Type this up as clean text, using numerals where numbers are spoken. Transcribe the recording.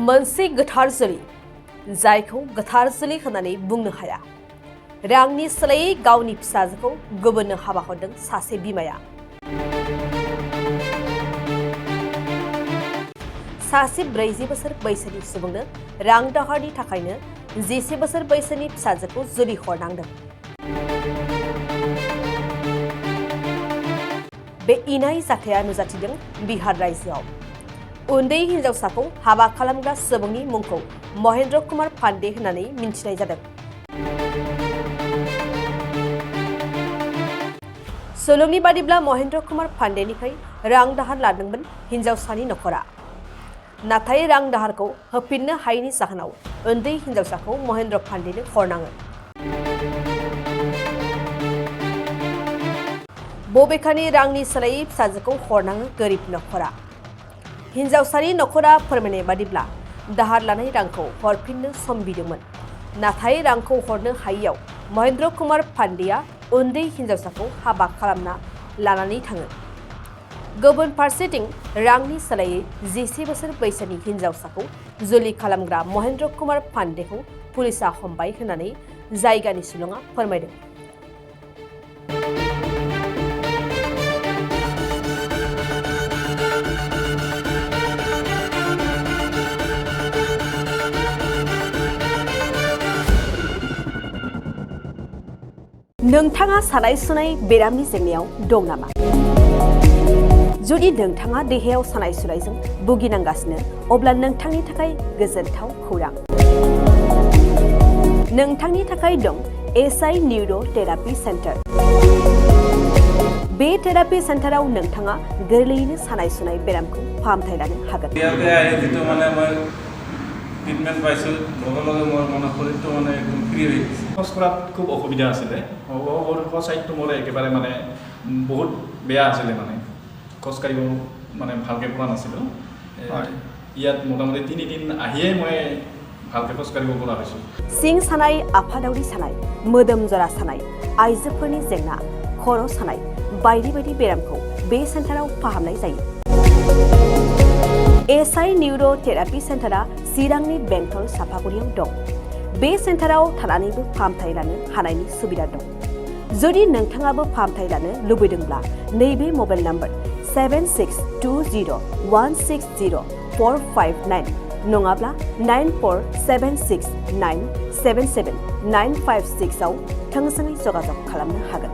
मोनसे गोथार जुलि जायखौ गोथार जुलि होननानै बुंनो हाया। रांनि सोलायै गावनि फिसाजोखौ गुबुननो हाबा हरदों सासे बिमाया। सासे 40 बोसोर बैसोनि सुबुंनो रां दाहारनि थाखायनो 10 बोसोर बैसोनि फिसाजोखौ जुलि हरनांदों। बे इनाय जाथाया नुजाथिदों बिहार रायजोआव। उन्दै हिनजावसाखौ हाबा खालामग्रा सुबुंनि मुंखौ महेन्द्र कुमार पांडे होननानै मिन्थिनाय जादों। सुलुंनि बादिब्ला महेन्द्र कुमार पांडेनिफ्राय रां दाहार लादोंमोन हिनजावसानि नखरा। नाथाय रां दाहारखौ होफिननो हायैनि जाहोनाव उन्दै हिनजावसाखौ महेन्द्र पांडेनो हरनाङो। बबेखानि रांनि सोलायै फिसाजोखौ हरनाङो गोरिब नखरा। हिनजावसानि नखरा फोरमायनाय बादिब्ला दाहार लानाय रांखौ हरफिननो सम बिदोंमोन। नाथाय रांखौ हरनो हायैयाव महेन्द्र कुमार पांडेया उन्दै हिनजावसाखौ हाबा खालामना लानानै थाङो। गुबुन फारसेथिं रांनि सोलायै 10 बोसोर बैसोनि हिनजावसाखौ जुलि खालामग्रा महेन्द्र कुमार पांडेखौ पुलिसआ हमबाय होननानै जायगानि सुलुङा फोरमायदों। नोंथाङा सानाय सुनाय बेरामनि जेंनायाव दं नामा? जुदि नोंथाङा देहायाव सानाय सुनायजों भुगिनांगासिनो अब्ला नोंथांनि थाखाय गोजोनथाव खौरां। नोंथांनि थाखाय दं एसआइ निउर' थेरापि सेन्टार। बे थेरापि सेन्टाराव नोंथाङा गोरलैयैनो सानाय सुनाय बेरामखौ फाहामथाय लानो हागोन। ট্ৰিটমেণ্ট পাইছোঁ লগে লগে মোৰ মানে শৰীৰটো মানে একদম ফ্ৰী হৈ গৈছে। খোজ কঢ়াত খুব অসুবিধা আছিলে। ছাইডটো মোৰ একেবাৰে মানে বহুত বেয়া আছিলে, মানে খোজকাঢ়িব মানে ভালকৈ পৰা নাছিলোঁ। ইয়াত মোটামুটি 3 দিন আহিয়ে মই ভালকৈ খোজকাঢ়িব পৰা হৈছোঁ। सिं सानाय, आफादावरि सानाय, मोदोम जरा सानाय, आइजोफोरनि जेंना, खर' सानाय बायदि बायदि बेरामखौ बे सेन्टाराव फाहामनाय जायो। एसआइ निउर' थेरापि सेन्टारा चिरांनि बेंटल सापागुरियाव दं। बे सेन्टाराव थानानैबो फाहामथाय लानो हानायनि सुबिदा दं। जुदि नोंथाङाबो फाहामथाय लानो लुबैदोंब्ला नैबे मबाइल नाम्बार 7620160459 नङाब्ला 9476977956 आव थोंजोङै जगाजग खालामनो हागोन।